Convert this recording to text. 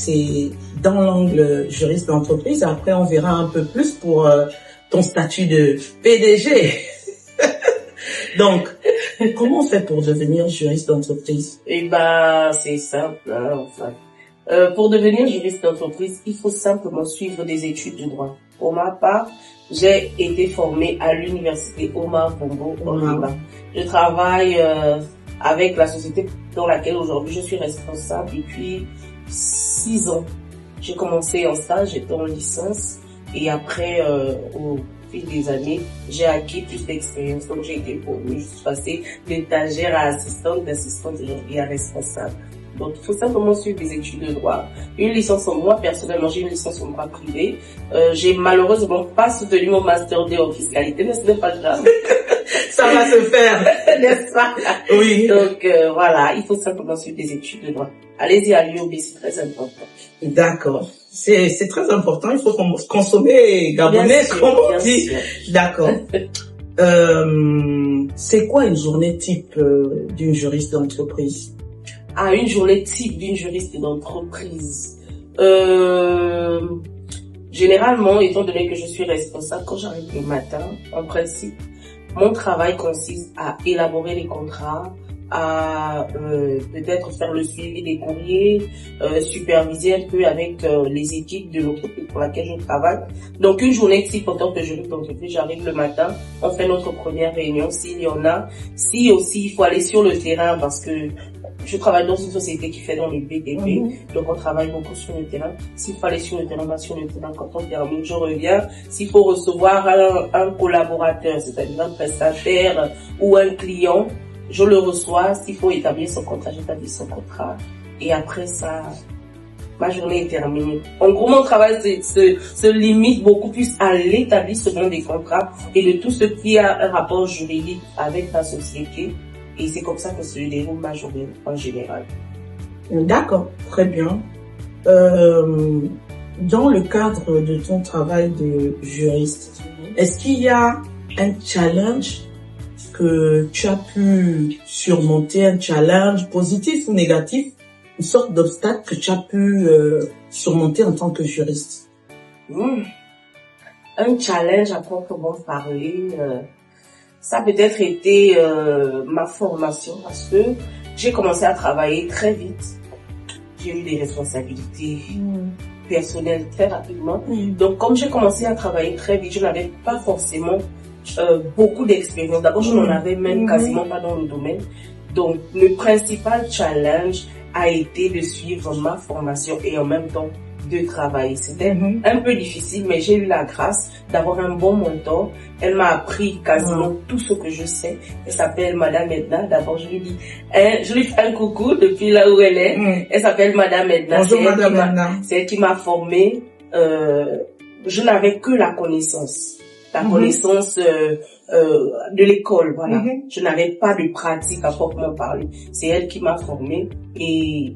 c'est dans l'angle juriste d'entreprise. Après, on verra un peu plus pour ton statut de PDG. Donc, comment on fait pour devenir juriste d'entreprise? Eh ben, c'est simple, hein, enfin. Pour devenir juriste d'entreprise, il faut simplement suivre des études de droit. Pour ma part, j'ai été formée à l'université Omar Bongo au Liban. Je travaille avec la société dans laquelle aujourd'hui je suis responsable depuis 6 ans. J'ai commencé en stage, j'étais en licence et après, au fil des années, j'ai acquis plus d'expérience. Donc j'ai été promue, je suis passée d'étagère à assistante, d'assistante aujourd'hui à responsable. Donc, il faut simplement suivre des études de droit. Une licence en droit, personnellement, j'ai une licence en droit privé. J'ai malheureusement pas soutenu mon master 2 en fiscalité, mais ce n'est pas grave. Ça va se faire. N'est-ce pas? Oui. Donc, voilà, il faut simplement suivre des études de droit. Allez-y à l'UOB, c'est très important. D'accord. C'est très important. Il faut consommer gabonais, comme on dit. D'accord. C'est quoi une journée type d'une juriste d'entreprise? Ah, une journée type d'une juriste d'entreprise. Généralement, étant donné que je suis responsable, quand j'arrive le matin, en principe, mon travail consiste à élaborer les contrats, à peut-être faire le suivi des courriers, superviser un peu avec les équipes de l'entreprise pour laquelle je travaille. Donc une journée type en tant que juriste d'entreprise, j'arrive le matin, on fait notre première réunion s'il y en a. Si aussi il faut aller sur le terrain parce que je travaille dans une société qui fait dans le BTP, donc on travaille beaucoup sur le terrain. S'il faut aller sur le terrain, on va sur le terrain. Quand on termine, je reviens. S'il faut recevoir un collaborateur, c'est-à-dire un prestataire ou un client, je le reçois. S'il faut établir son contrat, j'établis son contrat. Et après ça, ma journée est terminée. En gros, mon travail se limite beaucoup plus à l'établissement des contrats et de tout ce qui a un rapport juridique avec la société. Et c'est comme ça que se déroule ma journée en général. D'accord, très bien. Dans le cadre de ton travail de juriste, est-ce qu'il y a un challenge que tu as pu surmonter, un challenge positif ou négatif, une sorte d'obstacle que tu as pu surmonter en tant que juriste? Un challenge à proprement parler, ça a peut-être été ma formation parce que j'ai commencé à travailler très vite. J'ai eu des responsabilités personnelles très rapidement. Donc comme j'ai commencé à travailler très vite, je n'avais pas forcément beaucoup d'expérience. D'abord, je n'en avais même quasiment pas dans le domaine. Donc le principal challenge a été de suivre ma formation et en même temps de travailler. C'était un peu difficile, mais j'ai eu la grâce d'avoir un bon mentor. Elle m'a appris quasiment tout ce que je sais. Elle s'appelle Madame Edna. D'abord, je lui fais un coucou depuis là où elle est. Elle s'appelle Madame Edna. Bonjour Madame Edna. C'est elle qui m'a formée. Je n'avais que la connaissance. La connaissance de l'école, voilà. Je n'avais pas de pratique à proprement parler. C'est elle qui m'a formée et